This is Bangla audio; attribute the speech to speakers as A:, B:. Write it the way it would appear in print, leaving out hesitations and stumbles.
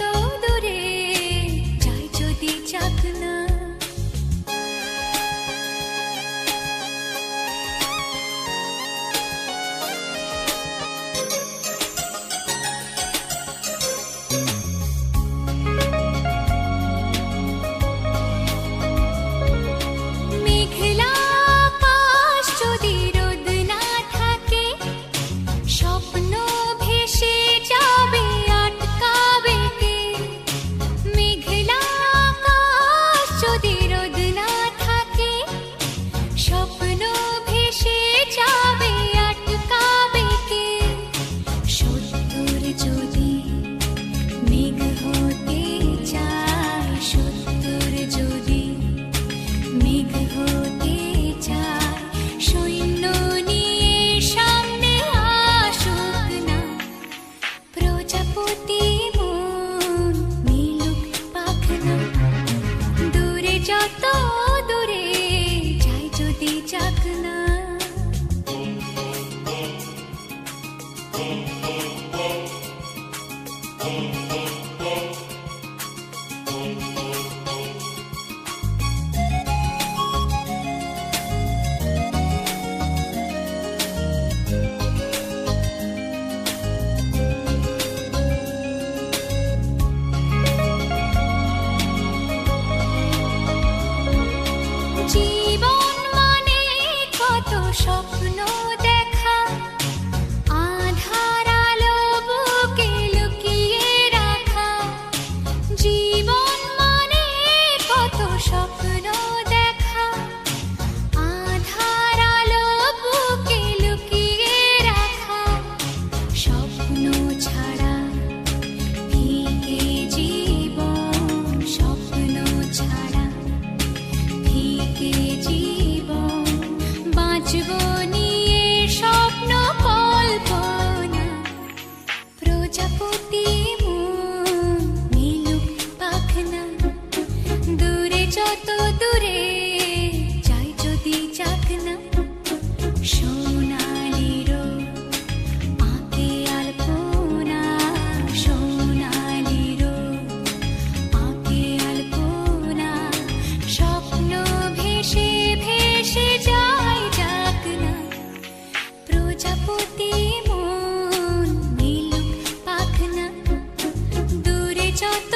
A: যত দূরে যাই যদি যাক না। মেঘলা আকাশ যদি রোদ না থাকে, স্বপ্ন ভেসে যাবে আটকাবে কে? মেঘলা আকাশ যদি রোদ না থাকে, স্বপ্ন ভেসে যাবে আটকাবে কে? সত্তর যদি মেঘ হতে চায়, সত্তর যদি মেঘ হতে চায়, সৈন্য নিয়ে সামনে আসুক না। প্রজাপতি মন মিলুক পাখনা, দূরে যত দূরে যাই যদি যাক না। জীবন মানে কত স্বপ্ন দেখা, আধার আলো বুকে লুকিয়ে রাখা। জীবন মানে কত স্বপ্ন দেখা, আধার আলো বুকে লুকিয়ে রাখা। স্বপ্ন ছাড়া ফিকে জীবন, স্বপ্ন ছাড়া ফিকে জীবন। বাঁচব নিয়ে স্বপ্ন কল্পনা, প্রজাপতি মন মিলুক পাখনা, দূরে যত দূরে যাই যদি যাক না। সোনালি রোদ আঁকে আলপনা, সোনালি রোদ আঁকে আলপনা। স্বপ্ন ভেসে ভেসে যায় যাক না। প্রজাপতি মন মিলুক পাখনা, দূরে যত